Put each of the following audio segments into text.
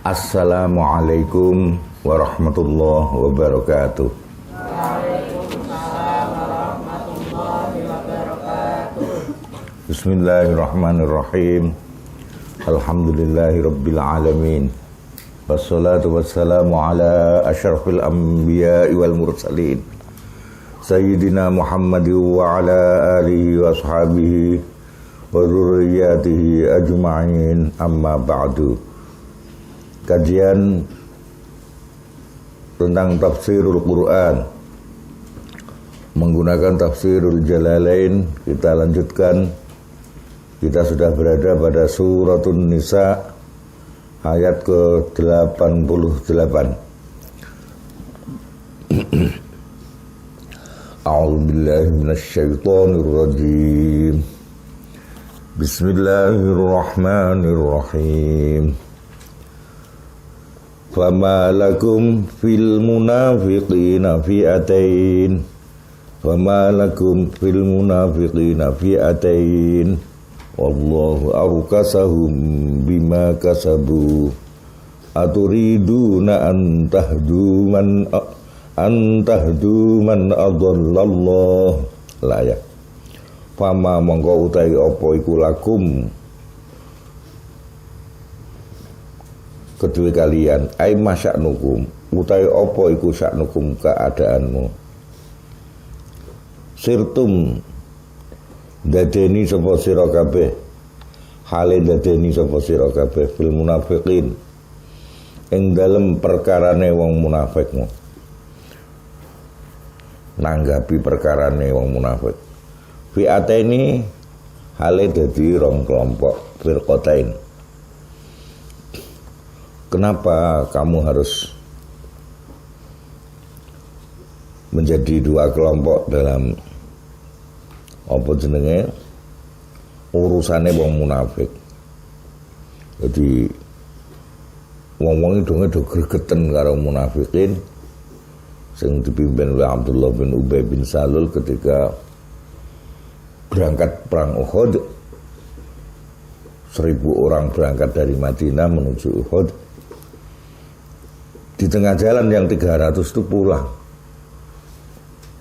Assalamualaikum warahmatullahi wabarakatuh. Waalaikumsalam warahmatullahi wabarakatuh. Bismillahirrahmanirrahim. Alhamdulillahi rabbil alamin. Wassalatu wassalamu ala asyrafil anbiya'i wal mursalin. Sayyidina Muhammad wa ala alihi wa ashabihi wa dzurriyyatihi ajma'in, amma ba'du. Kajian tentang tafsirul Quran menggunakan tafsirul Jalalain kita lanjutkan. Kita sudah berada pada suratun Nisa ayat ke-88. A'udzubillahi minasyaitonir rajim. Bismillahirrahmanirrahim. Fama lakum fil munafiqina fi'atain. Fama lakum fil munafiqina fi'atain. Wallahu arkasahum bima kasabu. Aturiduna an tahdu man adallallah. Layak. Fama mongko utahi apa iku lakum kedua kalian, ai masya'nukum, utawi apa iku sya'nukum keadaanmu. Sirtum dadeni sapa sira kabeh, hale dadeni sapa sira kabeh fil munafiqin ing dalem perkarane wong munafikmu, nanggapi perkarane wong munafik. Fi ateni hale dadi rong kelompok, firqatain. Kenapa kamu harus menjadi dua kelompok dalam apa jenenge urusane wong munafik? Jadi wong-wong itu do gregeten karo munafikin sing dipimpin oleh Abdullah bin Ubay bin Salul ketika berangkat perang Uhud. 1000 orang berangkat dari Madinah menuju Uhud. Di tengah jalan yang 300 itu pulang.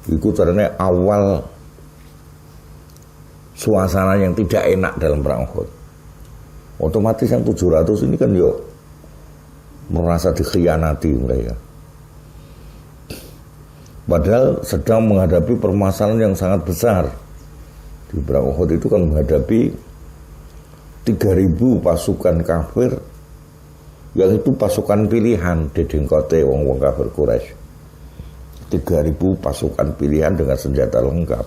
Itu karena awal suasana yang tidak enak dalam perang Uhud. Otomatis yang 700 ini kan yo merasa dikhianati mereka. Padahal sedang menghadapi permasalahan yang sangat besar. Di perang Uhud itu kan menghadapi 3.000 pasukan kafir, yang itu pasukan pilihan dedengkote wong-wong kafir Quraisy. 3.000 pasukan pilihan dengan senjata lengkap.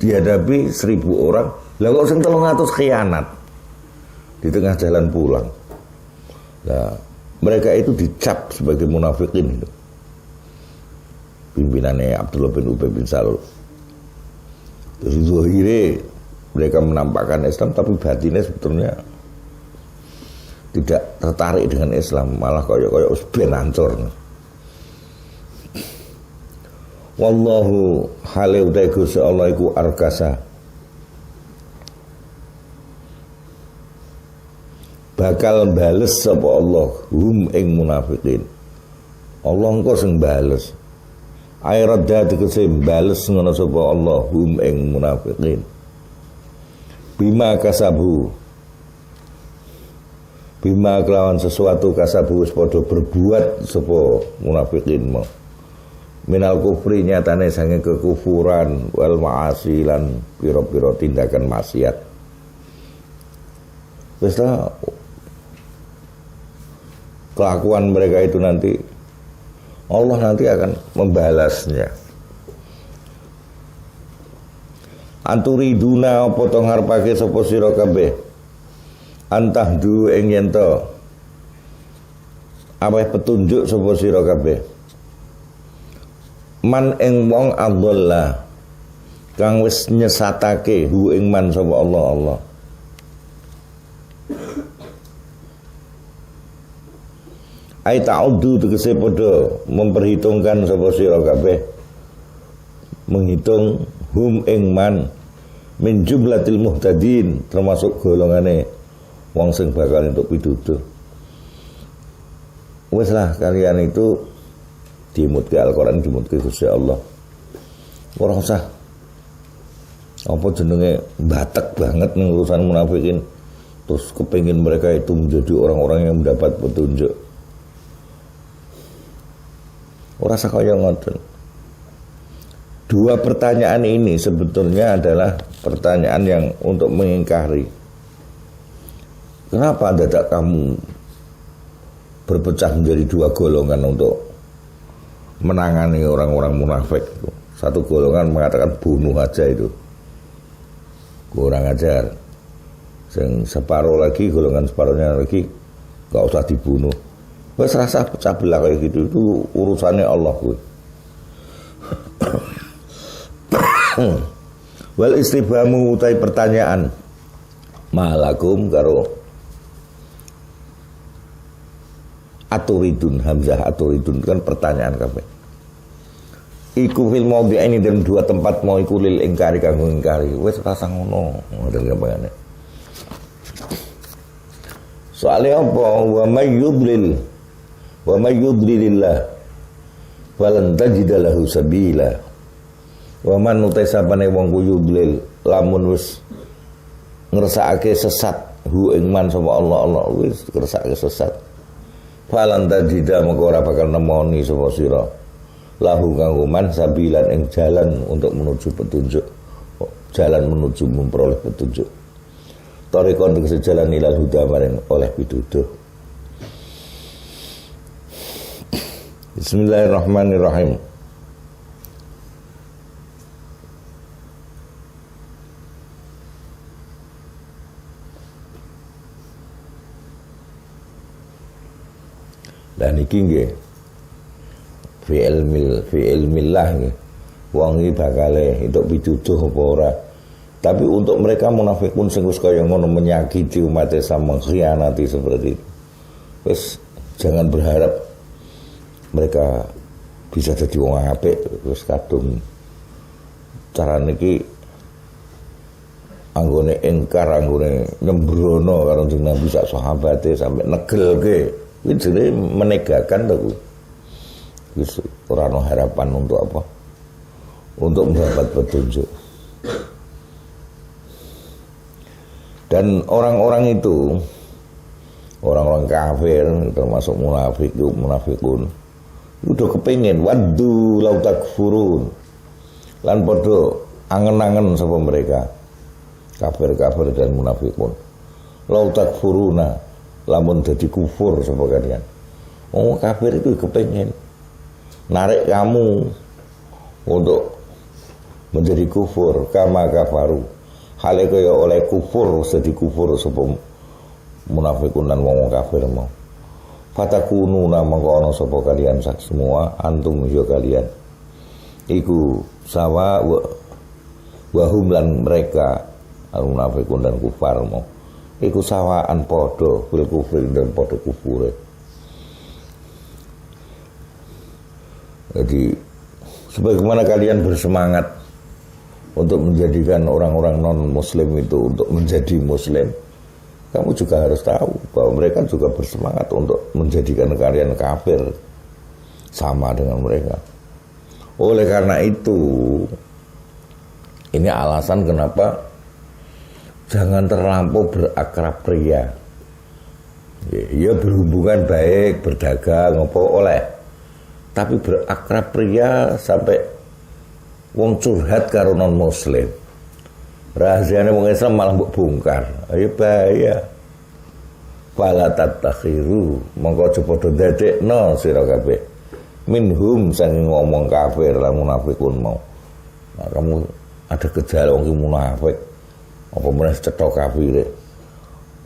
Dihadapi 1.000 orang, lah kok sing 300 khianat di tengah jalan pulang. Nah, mereka itu dicap sebagai munafikin itu. Pimpinannya Abdullah bin Ubay bin Salul. Terus zahire mereka menampakkan Islam, tapi batinnya sebetulnya tidak tertarik dengan Islam, malah koyok-koyok ben hancur. Wallahu hale utai Gusti Allah iku arkasa, bakal bales sapa Allah hum ing munafikin. Allah engko sing bales. Ayradda tegese bales ngono sapa Allah hum ing munafikin. Bima kasabu, bima kelawan sesuatu kasabu wis padha berbuat sapa munafikin mau. Minal kufri nyatane sange kekufuran wal ma'asi lan pira-pira tindakan maksiat. Wis ta kelakuan mereka itu nanti Allah nanti akan membalasnya. Anturiduna apa to ngarepake sapa sira kabeh antahdu ing yen to aweh petunjuk sapa sira kabeh man ing wong adalla kang wis nyesatake hu ing man sapa Allah. Ai ta'uddu tegese padha memperhitungkan sapa sira kabeh, menghitung hum ing man min jumlatil muhtadin, termasuk golongane wong sing bakal entuk pituduh. Wis lah kalian itu dimutke Al-Qur'an, dimutke Gusti Allah. Ora usah apa jenenge batek banget ning urusan munafikin. Terus kepengin mereka itu menjadi orang-orang yang mendapat petunjuk. Ora usah kaya ngoten. Dua pertanyaan ini sebetulnya adalah pertanyaan yang untuk mengingkari. Kenapa dadak kamu berpecah menjadi dua golongan untuk menangani orang-orang munafik? Satu golongan mengatakan bunuh aja itu, kurang ajar. Yang separuh lagi, golongan separuhnya lagi gak usah dibunuh. Wes rasa pecah belah kayak gitu, itu urusannya Allah. Wal istibhamu utai pertanyaan malakum karo aturidun, hamzah aturidun kan pertanyaan kabeh. Iku fil maudhi ini dalam dua tempat mau iku lil ingkari kanggo ingkari. Wis rasa ngono, ngoten gampangane. Soale apa? Wa may yudlilillah falan tajid lahu sabila. Wa man utai sapane wong ku yudlil lamun wis ngersakake sesat hu ing man sapa Allah wis ngersakake sesat. Falan tajida mengko ora bakal nemoni sapa sira lahu kanggo man sabilan ing jalan untuk menuju petunjuk, jalan menuju memperoleh petunjuk. Tariqon tegese jalan ilal huda maring oleh pituduh. Bismillahirrahmanirrahim. Dan iki nggih fi ilmillah nggih. Wong iki bakale entuk pituduh apa ora. Tapi untuk mereka munafikun sing wis kaya ngono menyakiti umat Islam, mengkhianati seperti itu. Wis jangan berharap mereka bisa jadi wong apik wis kadung carane iki anggone engkar, anggone nyembrono karo Nabi sak sahabate sampai negelke. Kuwi jenenge menegakan to kuwi. Wis ora ono harapan untuk apa? Untuk mendapat petunjuk. Dan orang-orang itu, orang-orang kafir termasuk munafikun, udah kepingin waddu lau takfurun, lan podo angen-angen sapa mereka kafir-kafir dan munafikun, lau takfuruna, lamun jadi kufur sapa kalian. Oh kafir itu kepingin narik kamu untuk menjadi kufur kama kafaru. Hale kaya oleh kufur sedhi kufur sapa munafikun lan wong kafir mau. Fatakununa mangko ana sapa kalian sak semua antum yo kalian. Iku sawa wa hum lan mereka munafikun dan kufar mau. Iku sawaan padha fil kufri dan padha kufure. Jadi sebagaimana kalian bersemangat untuk menjadikan orang-orang non-muslim itu untuk menjadi muslim, kamu juga harus tahu bahwa mereka juga bersemangat untuk menjadikan kalian kafir sama dengan mereka. Oleh karena itu, ini alasan kenapa jangan terlampau berakrab pria. Ya berhubungan baik, berdagang, apa oleh, tapi berakrab pria sampai wong curhat karo non muslim, rahasiane wong Islam malah mbok bongkar. Ayo bahaya. Fala tatakhiru, mongko aja padha dadekno sira kabeh. Minhum sang ngomong kafir lan munafikun mau. Nah, kamu ada gejala wong munafik, apa meneh cetok kafir.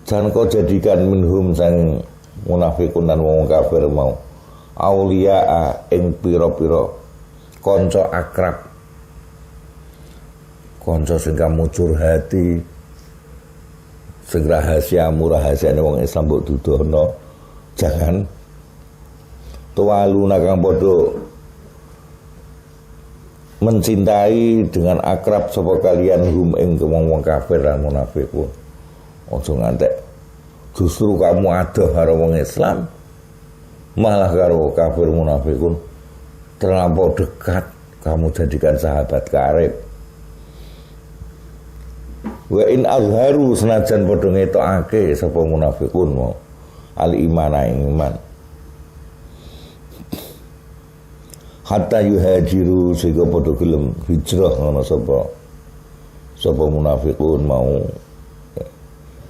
Jangan kau jadikan minhum sang munafikun dan wong kafir mau auliya ing pira-pira kanca akrab. Konco sing kamu curhati, sing rahasiamu rahasiane wong Islam mbok dudono. Jangan tuwaluna kang padha mencintai dengan akrab sapa kalian hum ing wong kafir lan munafikun. Aja ngantek Justru kamu adoh karo wong Islam, malah karo kafir munafikun terlampau dekat, kamu jadikan sahabat karib. Wa in azharu senajan padha ngetokake sapa munafikun mau al imana iman. Hatta yuhajiru sehingga padha gelem hijrah ngono sapa munafikun mau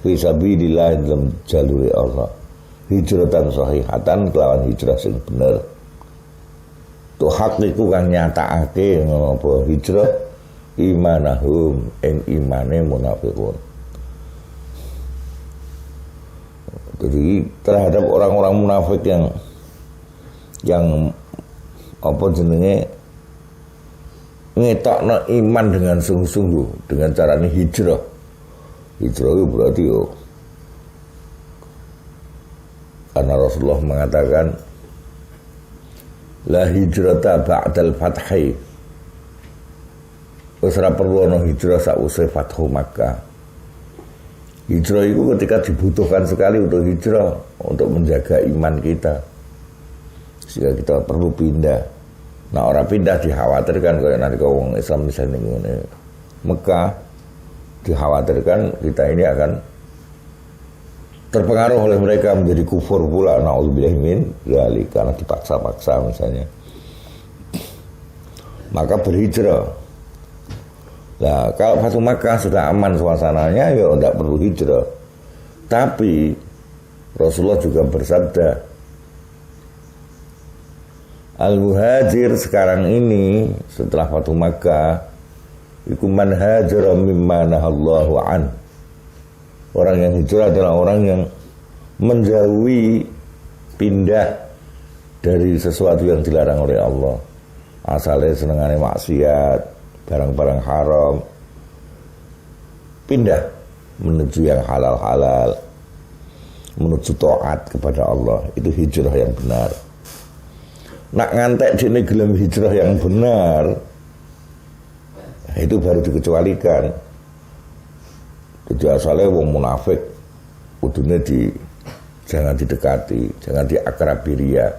fi sabilillah dalam jalur Allah. Hijratan sahihatan kelawan hijrah sing bener. Tuh hak iku kang nyatakake ngono apa hijrah imanahum ing imane munafikun. Jadi terhadap orang-orang munafik yang apa jenenge ngetokno iman dengan sungguh-sungguh dengan carane hijrah. Hijrah itu berarti karena Rasulullah mengatakan la hijrata ba'dal fathi. Wis ora perlu ana hijrah sakwise Fathu Makkah. Hijrah itu ketika dibutuhkan sekali untuk hijrah untuk menjaga iman kita. Sehingga kita perlu pindah. Nah, orang pindah dikhawatirkan kayak nanti kalau orang Islam misalnya ini Mekah, dikhawatirkan kita ini akan terpengaruh oleh mereka menjadi kufur pula. Na'udzubillah min dzalik, karena dipaksa-paksa misalnya. Maka berhijrah. Nah, kalau Fathu Makkah sudah aman suasananya, ya tidak perlu hijrah. Tapi Rasulullah juga bersabda, al-muhajir sekarang ini setelah Fathu Makkah iku man hajara mimma nahallahu an. Orang yang hijrah adalah orang yang menjauhi, pindah dari sesuatu yang dilarang oleh Allah. Asalnya senengane maksiat, barang-barang haram, pindah menuju yang halal-halal, menuju taat kepada Allah. Itu hijrah yang benar. Nak ngantek dene gelem hijrah yang benar, itu baru dikecualikan. Jadi asalnya wong munafik kudune jangan didekati, jangan diakrabi riya.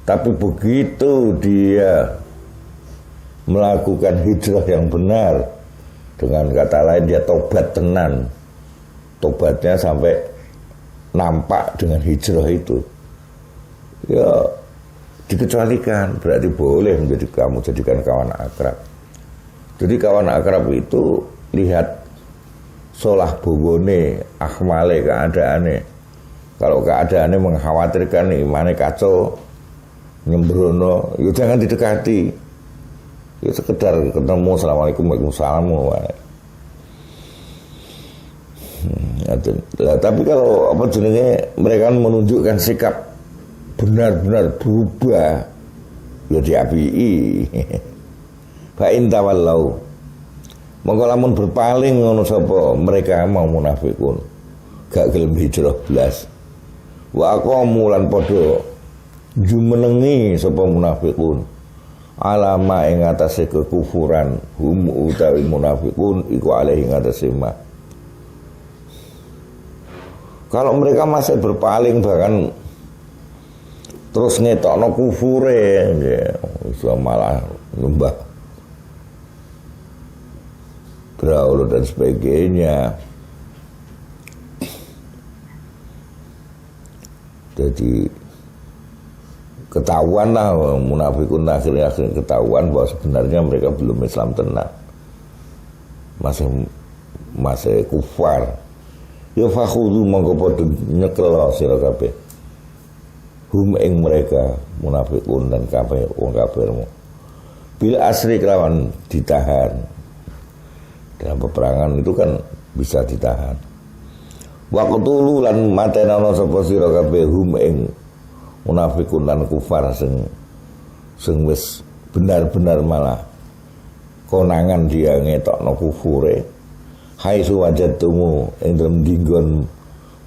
Tapi begitu dia melakukan hijrah yang benar, dengan kata lain dia tobat tenan, tobatnya sampai nampak dengan hijrah itu, ya dikecualikan, berarti boleh kamu jadikan kawan akrab. Jadi kawan akrab itu lihat solah bobone, ahmale keadaane. Kalau keadaannya mengkhawatirkan imane kacau, nyembrono, ya jangan didekati. Ya sekedar ketemu, assalamualaikum, waalaikumsalam. Tapi kalau apa jenenge mereka menunjukkan sikap benar-benar berubah, ya diapii. Fa in tawallau, monggo lamun berpaling ngono sapa mereka mau munafikun, gak gelem hijrah blas. Wa aqamu lan padha jumenengi sapa munafikun alama ing atase kekufuran hum utawi munafikun iku alaihi ngatasi ma. Kalau mereka masih berpaling bahkan terus ngetokno kufure nggih, malah nyembah Braul dan sebagainya. Jadi ketahuan lah munafikun, akhirnya ketahuan bahwa sebenarnya mereka belum Islam tenang, masih kufar. Ya fakhudhu mongko padha nyekel sira kabeh hum ing mereka munafikun dan kabeh wong kafirmu bil asri kelawan ditahan. Dalam peperangan itu kan bisa ditahan. Waqtulu lan matenana sapa sira kabeh hum ing munafikun lan kufar sing wis benar-benar malah konangan dia ngetokno kufure. Hai suwajatumu ing dalem dinggon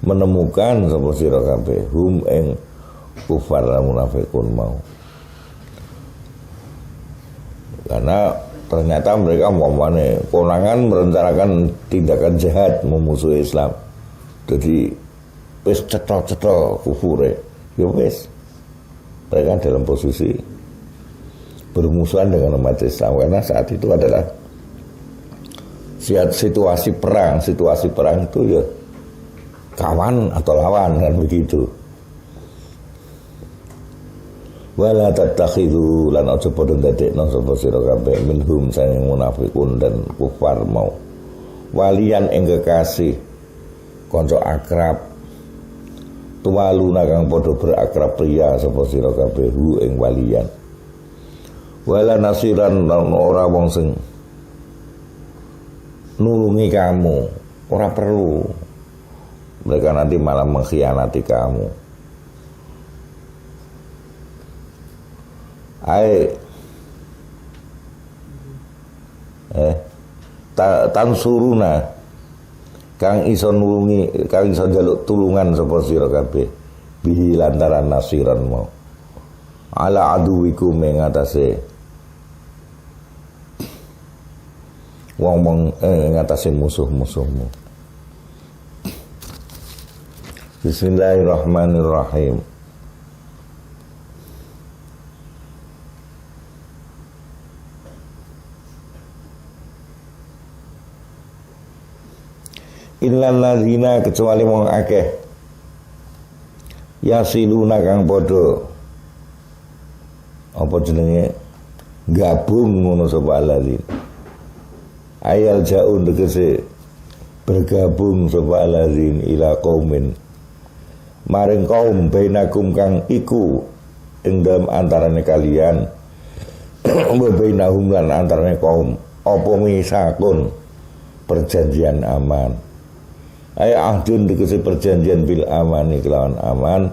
menemukan sapa sira kabeh hum ing kufar lan munafikun mau. Karena ternyata mereka umpamane konangan merencanakan tindakan jahat memusuhi Islam. Jadi wis cetha-cetha kufure, ya wis. Mereka dalam posisi bermusuhan dengan umat Islam karena saat itu adalah situasi perang itu ya kawan atau lawan kan begitu. Wala tattakhidhu lan aja padha ndadekno sapa sira kabeh minhum saking munafikun dan kufar mau walian ing kekasih kanca akrab tuwaluna kang padha berakrab priya sapa sira kabeh hu ing walian wala nasiran lan ora wong sing nulungi kamu, ora perlu. Mereka nanti malah mengkhianati kamu. Tansuruna kang iso nulungi, kang iso njaluk tulungan sapa sira kabeh bihi lantaran nasiran mau ala aduwikum ing atase wong ing atase musuh-musuhmu. Bismillahirrahmanirrahim. Illal ladzina kecuali wong akeh yasiluna kang padha apa jenenge gabung ngono sapa alladzin ayal jaun tegese bergabung sapa alladzin ila qaumin maring kaum bainakum kang iku ing dalem antarane kalian wa bainahum lan antarane kaum apa misakun perjanjian aman. Ay ahdun dikese perjanjian bil amani kelawan aman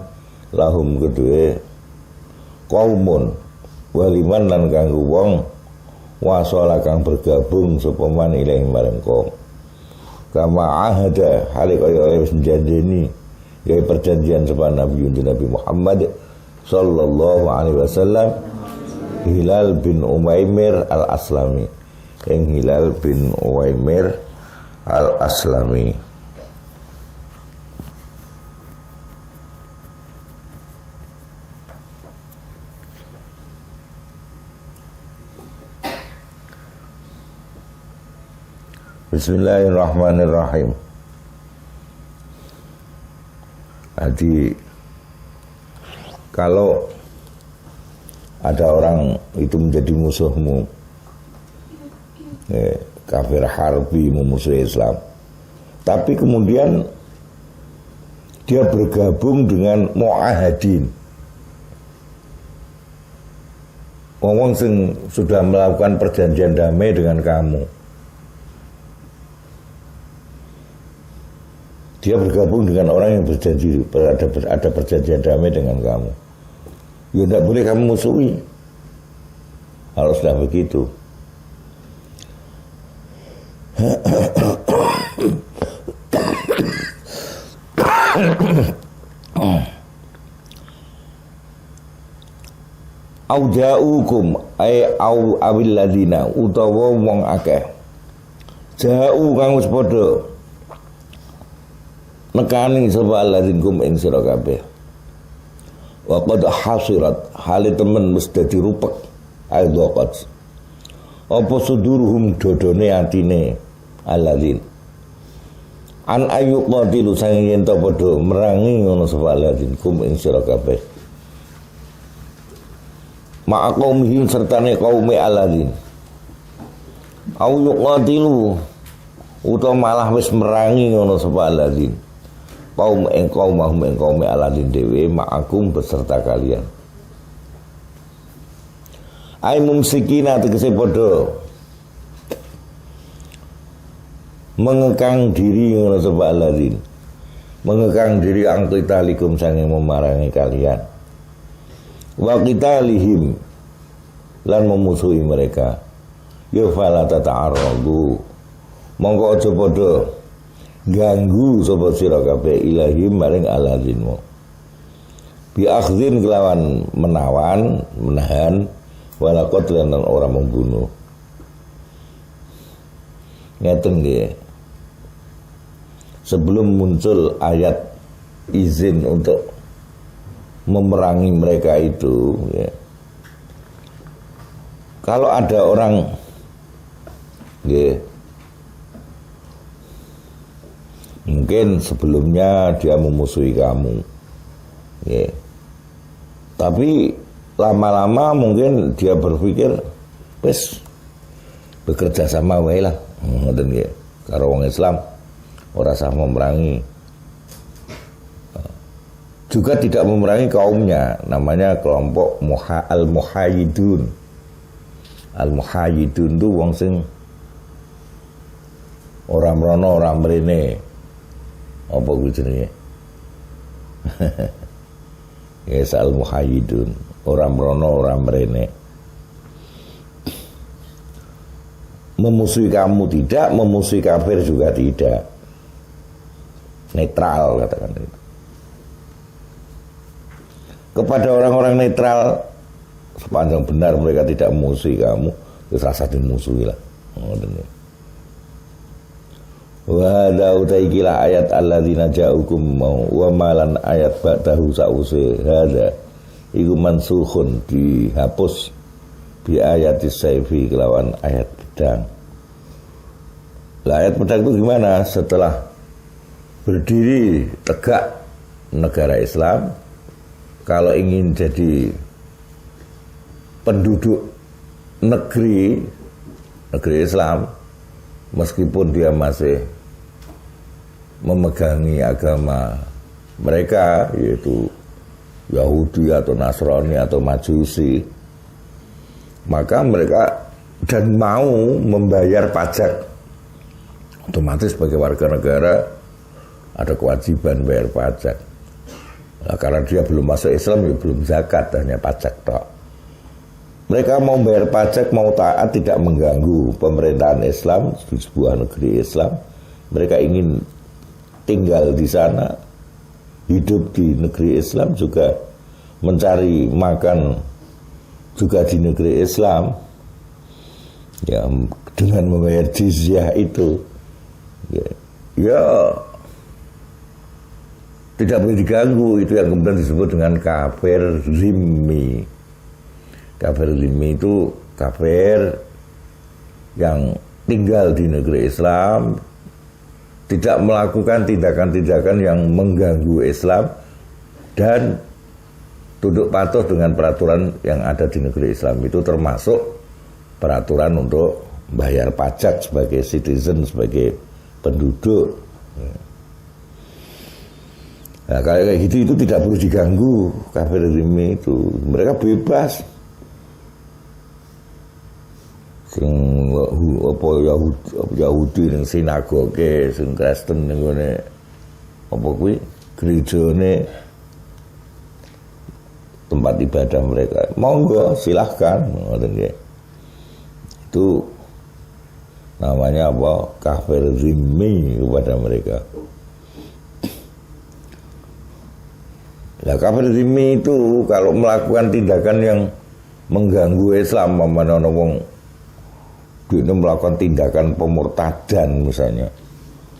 lahum kedue kaumun waliman lan kanggo wong wasala kang bergabung sapa man ilahi marang kaum kama ahada hale kaya wis janjeni gawe perjanjian sapa Nabi Muhammad sallallahu alaihi wasallam Hilal bin Umaymir al-Aslami yang Hilal bin Umaymir al-Aslami. Bismillahirrahmanirrahim. Jadi kalau ada orang itu menjadi musuhmu, kafir harbi memusuhi Islam, tapi kemudian dia bergabung dengan mu'ahadin, ngomong sing sudah melakukan perjanjian damai dengan kamu. Dia bergabung dengan orang yang berjanji ada perjanjian damai dengan kamu. Ya tidak boleh kamu musuhi. Haruslah begitu. Aujaukum ay au awil ladina utawa wong akeh. Jauh kang wis padha nekani sapa alladzin ing sira kabeh wa qad hasirat hale temen wis dadi rupek aidaqat apa suduruhum dodone atine alladzin an ayu qadilu sang yen to padha merangi ngono sapa alladzin ing sira kabeh ma'aqaumihim sertane kaume alladzin au yuqadilu utawa malah wis merangi ngono sapa alladzin kaum engkau aladin dewe ma'akum beserta kalian ay mumsikina tegese padha mengekang diri ngono sapa aladin mengekang diri angkitalikum sange memerangi kalian wa qitalihim lan memusuhi mereka ya fala tata'arradu monggo aja padha ganggu sapa sira kabeh ilahi maring aladinmu bi akhdhin kelawan menahan wala qatlan lan ora membunuh ngeten nggih sebelum muncul ayat izin untuk memerangi mereka itu, ya. Kalau ada orang, ya, mungkin sebelumnya dia memusuhi kamu, ya. Tapi lama-lama mungkin dia berpikir, wes bekerja sama wae lah, ngoten nggih. Karo wong Islam ora sah memerangi. Juga tidak memerangi kaumnya, namanya kelompok al-muhayyidun. Al-muhayyidun itu wong sing ora mrono ora mrene. Apa kuwi jenenge? Yes, al-muhayyidun, ora mrono ora mrene. Memusuhi kamu tidak, memusuhi kafir juga tidak. Netral katakan itu. Kepada orang-orang netral, sepanjang benar mereka tidak memusuhi kamu, terus rasa dimusuhi lah. Wa hadza utaikilah ayat alladzina ja'ukum mau wa malan ayat ba'dahu sa'use hadza iku mansukhun, dihapus bi ayatis saifi kelawan ayat pedang. Lah ayat pedang itu gimana? Setelah berdiri tegak negara Islam, kalau ingin jadi penduduk negeri Islam, meskipun dia masih memegangi agama mereka, yaitu Yahudi atau Nasrani atau Majusi, maka mereka dan mau membayar pajak, otomatis sebagai warga negara ada kewajiban bayar pajak. Nah, karena dia belum masuk Islam, ya belum zakat, hanya pajak tok. Mereka mau bayar pajak, mau taat, tidak mengganggu pemerintahan Islam di sebuah negeri Islam. Mereka ingin tinggal di sana, hidup di negeri Islam, juga mencari makan juga di negeri Islam, ya, dengan membayar jizyah itu, ya tidak boleh diganggu. Itu yang kemudian disebut dengan kafir zimmi. Kafir zimmi itu kafir yang tinggal di negeri Islam, tidak melakukan tindakan-tindakan yang mengganggu Islam, dan tunduk patuh dengan peraturan yang ada di negeri Islam. Itu termasuk peraturan untuk bayar pajak sebagai citizen, sebagai penduduk. Nah, kayak gitu itu tidak perlu diganggu. Kafir zimmi itu mereka bebas. Sing apa Yahudi ning sinagoge, sing Kristen ning ngene apa kuwi gerejane, tempat ibadah mereka. Monggo silahkan, ngoten nggih. Itu namanya apa? Kafir zimmi kepada mereka. Nah, kafir zimmi itu kalau melakukan tindakan yang mengganggu Islam, mana wong dia melakukan tindakan pemurtadan misalnya,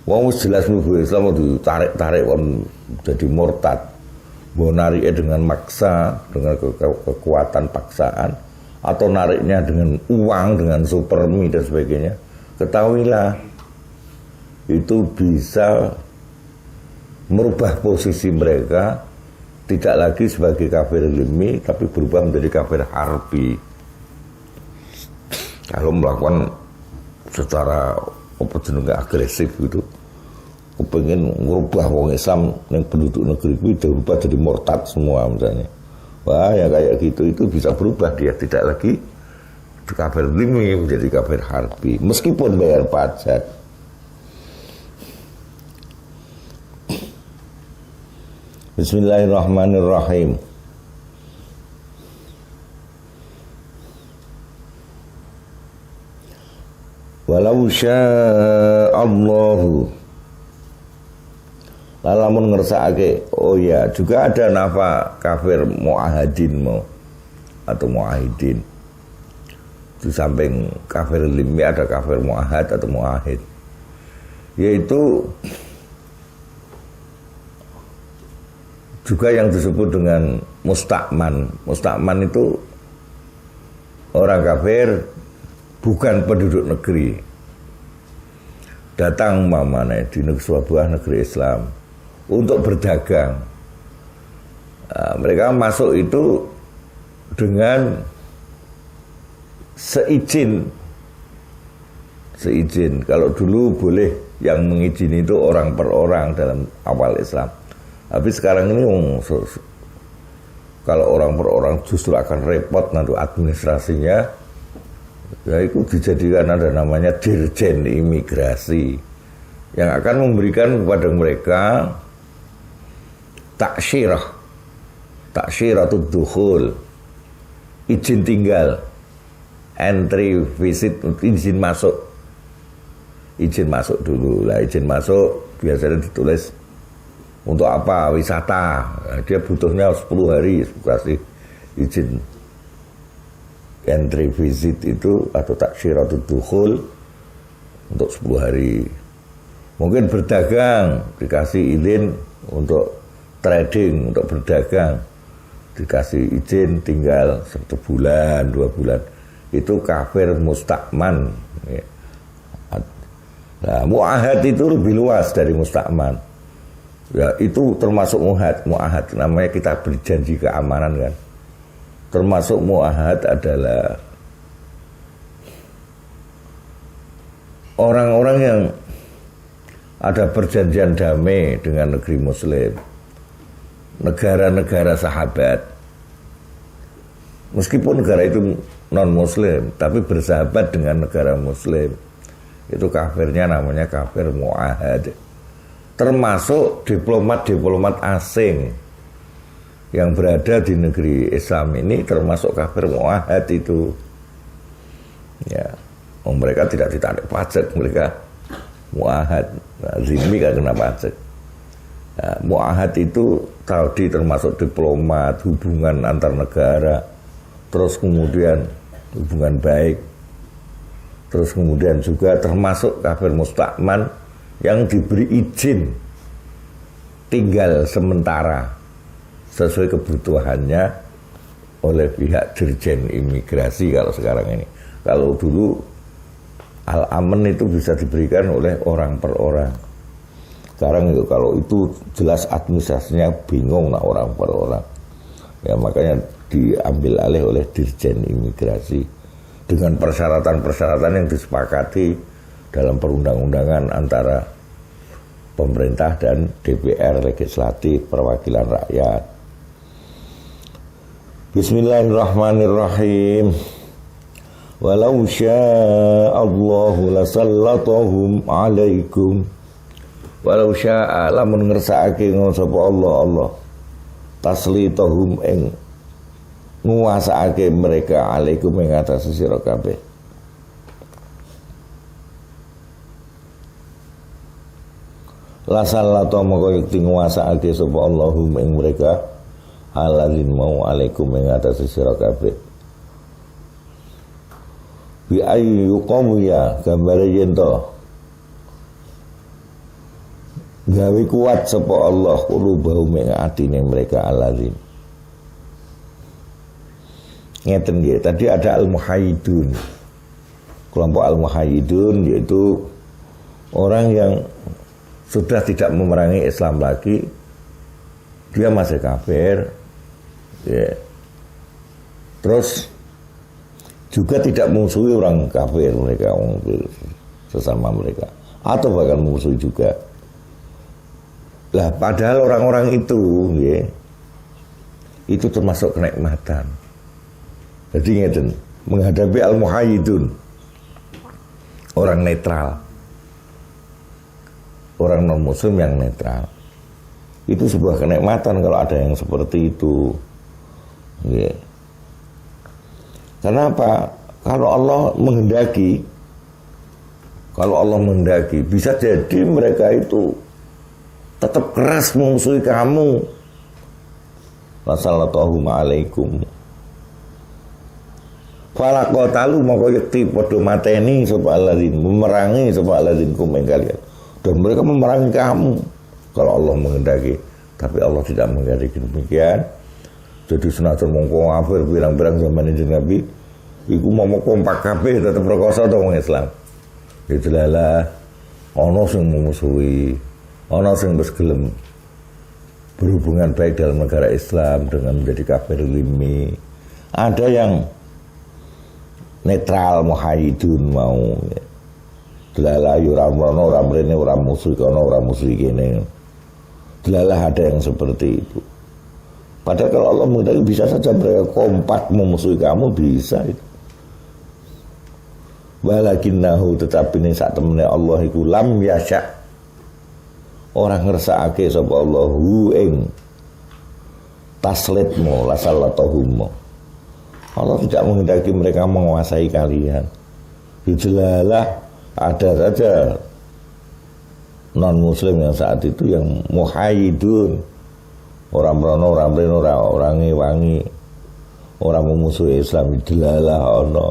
wong jelas mlebu Islam ditarik-tarik kon jadi murtad, mau nariknya dengan maksa, dengan kekuatan paksaan, atau nariknya dengan uang, dengan supermi dan sebagainya, ketahuilah itu bisa merubah posisi mereka, tidak lagi sebagai kafir zimmi, tapi berubah menjadi kafir harbi. Kalau melakukan secara agresif gitu, pengen merubah wong Islam yang penduduk negeri itu berubah jadi murtad semua misalnya. Wah, ya kayak gitu itu bisa berubah, dia tidak lagi kafir zimmi menjadi kafir harbi meskipun bayar pajak. Bismillahirrahmanirrahim. Walau sya'allahu, lamun ngersakake, oh ya, juga ada nafa kafir muahadin mau atau muahidin. Di samping kafir zimmi ada kafir muahad atau muahid, yaitu juga yang disebut dengan musta'man. Musta'man itu orang kafir bukan penduduk negeri, datang di sebuah negeri Islam untuk berdagang. Mereka masuk itu dengan seizin. Kalau dulu boleh yang mengizini itu orang per orang dalam awal Islam. Tapi sekarang ini kalau orang per orang justru akan repot nanti administrasinya. Ya itu dijadikan ada namanya dirjen imigrasi yang akan memberikan kepada mereka taksyiratud dukhul, izin tinggal, entry visit, izin masuk dulu lah. Izin masuk biasanya ditulis untuk apa, wisata. Dia butuhnya 10 hari kasih izin entry visit itu atau taksyiratud dukhul untuk 10 hari. Mungkin berdagang dikasih izin untuk trading, untuk berdagang dikasih izin tinggal 1 bulan 2 bulan. Itu kafir musta'man. Nah, mu'ahad itu lebih luas dari musta'man. Ya, itu termasuk mu'ahad namanya kita berjanji keamanan kan. Termasuk mu'ahad adalah orang-orang yang ada perjanjian damai dengan negeri muslim, negara-negara sahabat. Meskipun negara itu non-muslim, tapi bersahabat dengan negara muslim. Itu kafirnya namanya kafir mu'ahad. Termasuk diplomat-diplomat asing yang berada di negeri Islam ini termasuk kafir mu'ahad itu. Ya, mereka tidak ditarik pajak, mereka mu'ahad. Nah, zimmi kan kena pajak. Nah, mu'ahad itu tadi termasuk diplomat, hubungan antar negara, terus kemudian hubungan baik, terus kemudian juga termasuk kafir musta'man yang diberi izin tinggal sementara sesuai kebutuhannya oleh pihak dirjen imigrasi kalau sekarang ini. Kalau dulu al-aman itu bisa diberikan oleh orang per orang. Sekarang itu kalau itu jelas administrasinya bingung lah orang per orang. Ya makanya diambil alih oleh dirjen imigrasi dengan persyaratan-persyaratan yang disepakati dalam perundang-undangan antara pemerintah dan DPR, legislatif, perwakilan rakyat. Bismillahirrahmanirrahim. Walau sya'allahu lasallatahum alaikum. Walau sya'a lamun ngersakake ngono sapa Allah taslitahum ing nguwasaake mereka alaikum ing atas sira kabeh. Lasallata moko yekti nguwasaake sapa Allahum ing mereka aladzin mau alaikum ing atas sira kabeh. Bi ayyu qamu ya gambare yen to gawe kuat sapa Allah qulubahum ing atine mereka aladzin. Ngeten nggih, tadi ada al-muhayyidun. Kelompok al-muhayyidun yaitu orang yang sudah tidak memerangi Islam lagi, dia masih kafir, ya. Terus juga tidak memusuhi orang kafir mereka, sesama mereka, atau bahkan memusuhi juga. Lah padahal orang-orang itu, ya, itu termasuk kenikmatan. Jadi ngeten, menghadapi al-muhayyidun, orang netral, orang non-muslim yang netral, itu sebuah kenikmatan kalau ada yang seperti itu. Yeah. Kenapa? Kalau Allah menghendaki, bisa jadi mereka itu tetap keras memusuhi kamu. Wassalamualaikum alaikum. Falaqatalu maka yakti padha mateni sapa alladzin, memerangi sapa alladzin kum ing kalian. Dan mereka memerangi kamu kalau Allah menghendaki. Tapi Allah tidak menghendaki demikian. Jadi senajan mongko kafir pirang-pirang zaman ini Nabi iku mau kompak kabeh tetep rekoso to wong Islam. Itulah ana sing memusuhi, ana sing wis gelem berhubungan baik dalam negara Islam dengan menjadi kafir limi. Ada yang netral muhaidun mau delalah ora ono ora mrene ora musuh kono ora musuh kene. Delalah ada yang seperti itu. Padahal kalau Allah menghendaki bisa saja mereka kompak memusuhi kamu bisa itu. Walakinnahu tetapi ini saat temene Allah iku lam yasha. Orang ngersakake sapa Allahu ing taslitmu lasallatahum. Allah tidak menghendaki mereka menguasai kalian. Dijelalah ada saja non muslim yang saat itu yang muhaidun, orang merono, orang mrene, orang ngewangi, orang memusuhi Islam. Dijelalah ono.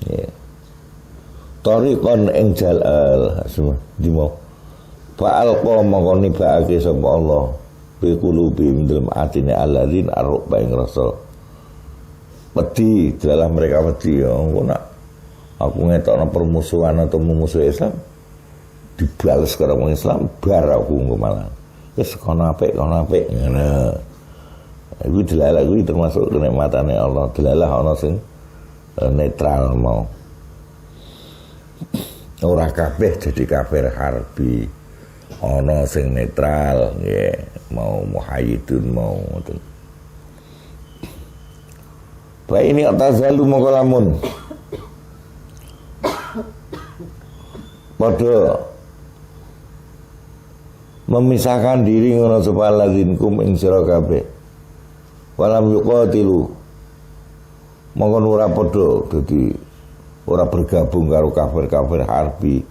Ya. Tariqan ing jalal semua dimo. Fa'al qom mongkoni baake sapa Allah bi qulubi dalam atine alladzin arba ing rasul. Wedi, dalam mereka wedi ya engko nak aku ngetokno permusuhan atau memusuhi Islam dibales karo wong Islam bar aku engko malah. Wis kono apik ngono. Iku delalah kuwi termasuk kenikmatane Allah. Delalah ana sing netral mau. Ora kabeh jadi kafir harbi. Ana sing netral nggih, mau muhayyidun mau ngoten. Fa ini atazalu mongko lamun padha memisahkan diri ngono sapa lazinkum ing sira kabeh. Walam yuqatilu mongko ora padha dadi ora bergabung karo kafir-kafir harbi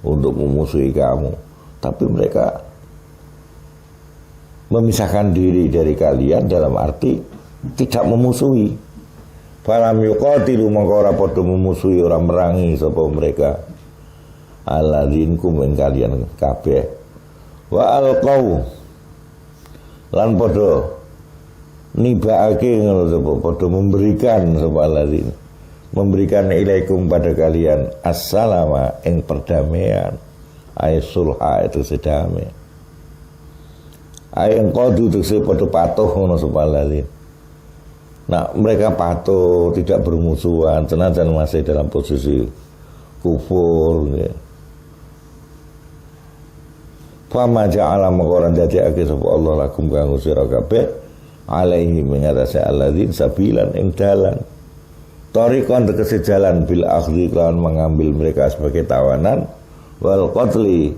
untuk memusuhi kamu, tapi mereka memisahkan diri dari kalian dalam arti tidak memusuhi. Falam yuqatilu mongko ora padha memusuhi, ora merangi sapa mereka alladzin kum ing kalian kabeh. Wa alqau lan padha nibaake ngono sapa padha memberikan sapa alladzin memberikan ilaikum pada kalian assalama ing perdamaian ay sulha itu sedame ay qadu tegese padha patuh ngono sapa alladzin. Nah, mereka patuh, tidak bermusuhan, senajan masih dalam posisi kufur. Ya. Fama ja'ala maqaran dadekake sapa Allah lakum kanggo sira kabeh alaihi mengatasi alladzin sabilan ing dalan. Tariqan tegese jalan bil akhdhi kan mengambil mereka sebagai tawanan wal qatli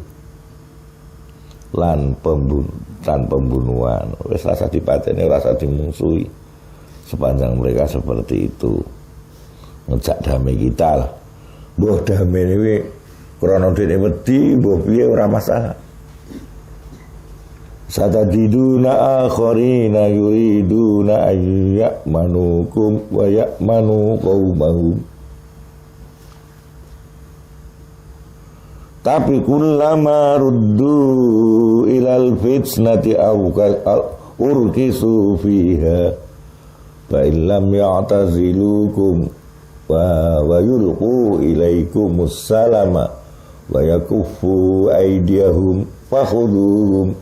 lan pembunuhan. Wis rasa dipateni, rasa dimusuhi. Sepanjang mereka seperti itu ngejak damai kita lah. Mbah damai ini krana dene wedi mbah piye ora masalah. Satadiduna akharina yuriduna ayyamanukum wa ya'manu qaumahum. Tapi kullama ruddu ilal fitnati aw urkisu fiha fa illam ya'tazilukum wa yulqu ilaikumus salama wa yakuffu aydiyahum fakhuduhum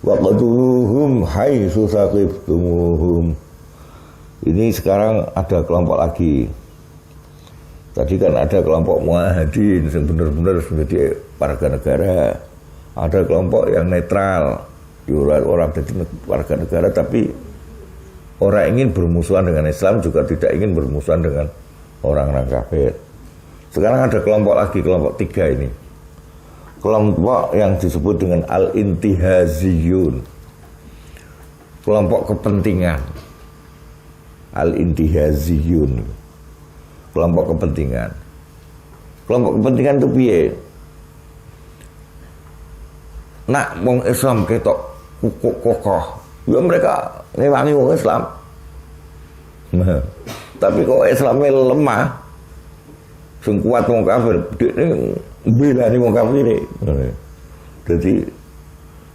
waqtuluhum haitsu saqiftumuhum. Ini sekarang ada kelompok lagi. Tadi kan ada kelompok muahidin yang benar-benar menjadi warga negara. Ada kelompok yang netral, orang jadi warga negara tapi orang ingin bermusuhan dengan Islam juga tidak ingin bermusuhan dengan orang-orang kafir. Sekarang ada kelompok lagi, kelompok tiga ini. Kelompok yang disebut dengan al-intihaziyun. Kelompok kepentingan. Al-intihaziyun. Kelompok kepentingan. Kelompok kepentingan itu piye? Nak wong Islam ketok kokoh. Ya mereka ngewangi wong Islam. Nah, tapi kok Islamnya lemah, sing kuat wong kafir, dekne mbelani wong kafir. Jadi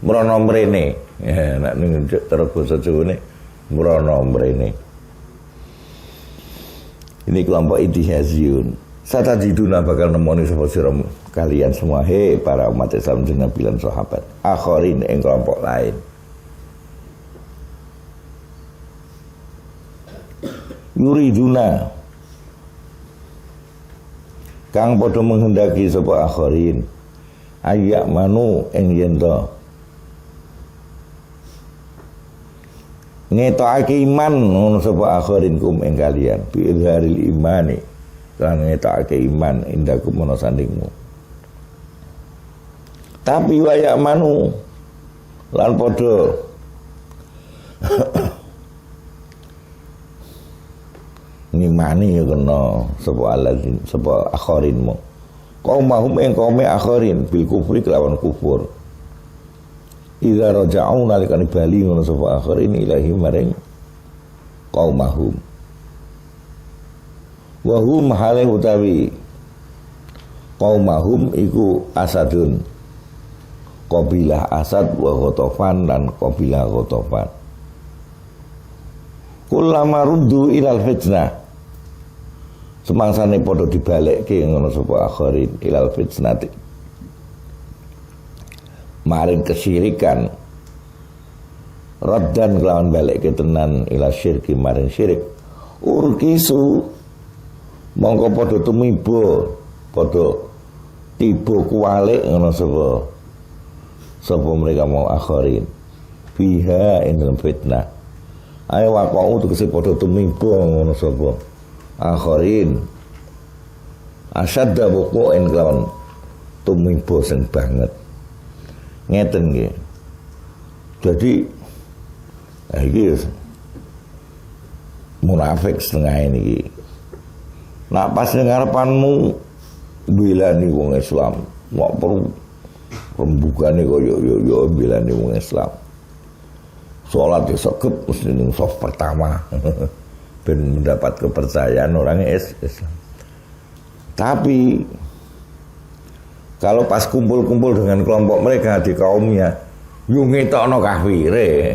Mrono mrene. Ya nek ning terus basa Jawane mrono mrene. Ini kelompok intihaziyun. Satajiduna bakal nemoni sapa sira kalian semua para umat Islam dan Nabi lan sahabat. Akhirin ing kelompok lain. Yuriduna kang padha menghendaki sapa akhirin ayak manu ing yen to ngetokake iman ngono sapa akhirin kum ing kalian bi izharil imani lan ngetokake iman indakum ana sandingmu tapi wayak manu lan padha ngimani ya kena sapa aladzin sapa akhirinmu qaumahum ing qaume akhirin bil kufri kelawan kufur idza raja'u nalikane bali ngono sapa akhirin ilahi maring qaumahum wa hum hale utawi qaumahum iku asadun qabilah asad wa ghatafan dan qabilah ghatafan kullama ruddu ilal fitnah semangsane padha dibalekke ngono sapa akhirin ilal fitnati maring kesyirikan raddan kelawan balekke tenan ila syirki maring syirik urkisu mongko padha tumiba padha tiba kuwalik ngono sapa mereka mau akhirin biha ing dalam fitnah ayo waqa'u tegese padha tumiba ngono sapa akhirin asyadda wuqu'in kelawan tumiba sing banget ngeten nggih. Jadi iki munafik setengah ini. Nak pas ning ngarepanmu bilani wong Islam, mau perlu rembugane koyo yo bilani wong Islam. Salat sekep mesti ning saf pertama. Ben mendapat kepercayaan orang Islam. Tapi kalau pas kumpul-kumpul dengan kelompok mereka di kaumnya, yo ngetokno kafire.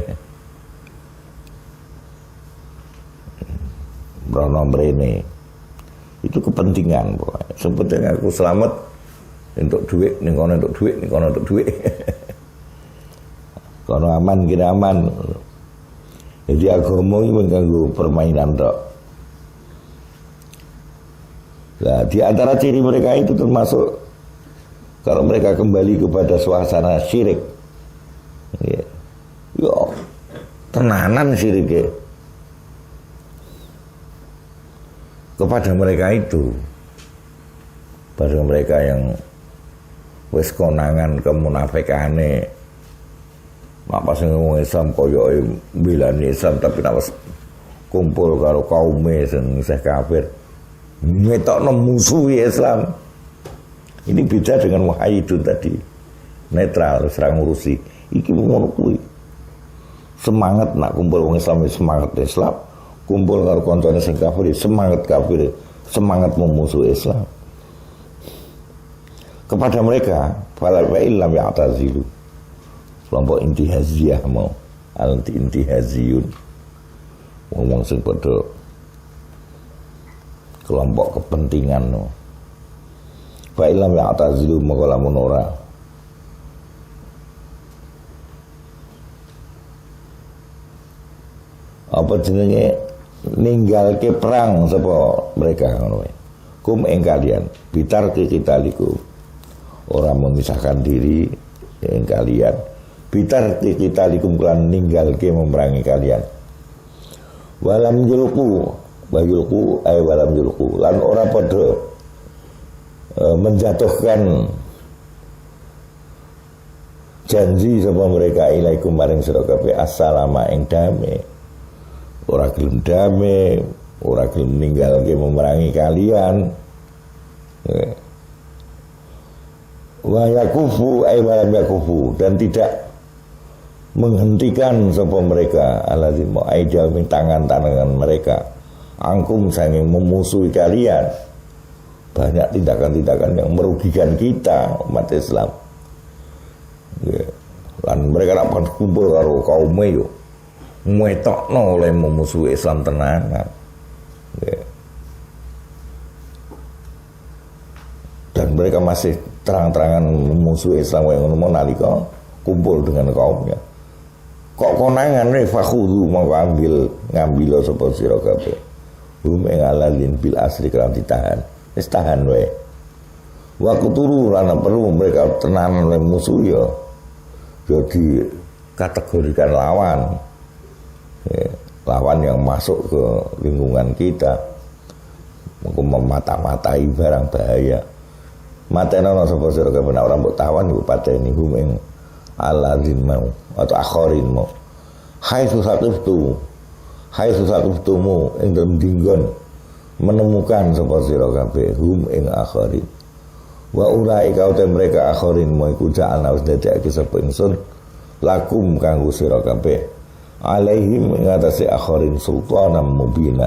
Brono mrene. Itu kepentingan pokoknya. Sepenting aku selamat untuk duit, ning kono untuk duit, ning kono untuk duit. Kono aman kira aman. Jadi agama iki mengganggu permainan tok. Nah, di antara ciri mereka itu termasuk kalau mereka kembali kepada suasana syirik, ya, yo tenanan syiriknya kepada mereka itu, pada mereka yang wis konangan kemunafikane, apa sing ngomong Islam koyo bilani Islam tapi nek kumpul karo kaume sing isih kafir, ngetokno musuhi Islam. Ini beda dengan wahidun tadi, netral, serang ngurusi. Iki ngono kuwi. Semangat nak kumpul wong Islam, semangat Islam. Kumpul karo kancane sing kafir, semangat kafir, semangat memusuhi Islam. Kepada mereka, fala illam ya'tazilu. Kelompok intihaziyah mau, anti intihaziyun. Wong sing padha kelompok kepentingan no. Fa illam ya'tazilu maka lamun ora apa jenenge ninggalke perang sapa mereka ngono wae. Kum ing kalian bitar kitaliku ora memisahkan diri ing kalian bitar kitalikum kan ninggalke memerangi kalian. Walam yulqu ay walam yulqu lan ora padha menjatuhkan janji sapa mereka ilaikum maring sira kabeh assalama ing damai ora gelem damai ora gelem ninggalke memerangi kalian wa yakufu ay walam yakufu dan tidak menghentikan sapa mereka alladzim aijal min tangan-tangan mereka angkum saking memusuhi kalian. Banyak tindakan-tindakan yang merugikan kita umat Islam. Ya. Lan mereka nak kumpul karo kaume yo metokno oleh memusuhi Islam tenanan. Ya. Dan mereka masih terang-terangan memusuhi Islam yang ngono nalika kumpul dengan kaumnya. Kok konangan fakhudhu mau ngambil sapa sira kabeh. Ing alalin bil asri kan ditahan. Wis tahan wae. Waktu turu lan perlu mereka tenanan oleh musuh ya. Jadi kategorikan lawan. Ya, lawan yang masuk ke lingkungan kita. Memata-matai barang bahaya. Matena sapa sira kabeh ora mbok tawan mbok pateni ing alalin mau atau akhirin mau. Hai susatumu ing dalem dinggon menemukan sapa sira kabeh ing akhirin. Wa ulai kau te mereka akhirin mau iku ja'alna wis dadekake sapa ingsun lakum kanggo sira kabeh alaihim ngatasi akhirin sultanan mubina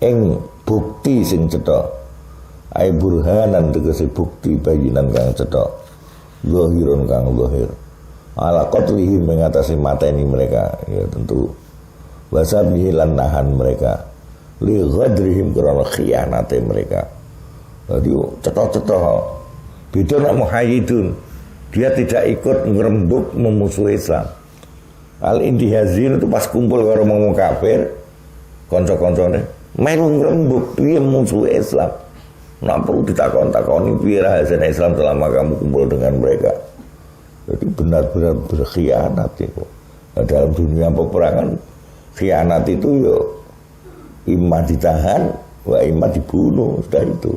ing bukti sing cetha ai burhanan tegese bukti bayinan kang cetha zahirun kang zahir ala qatlihim mengatasi mateni mereka ya tentu wasabihi lan nahan mereka li ghadrihim karena khianate mereka. Jadi cetha-cetha beda nak muhayyidun dia tidak ikut ngerembuk memusuhi Islam. Al-Indihazin itu pas kumpul karo wong kafir kanca-kancane melu ngerembuk piye musuhi Islam. Nak perlu ditakon-takoni piye rahasia Islam selama kamu kumpul dengan mereka. Jadi benar-benar berkhianat itu. Nah, dalam dunia peperangan khianat itu yo imma ditahan wa imma dibunuh, sudah itu.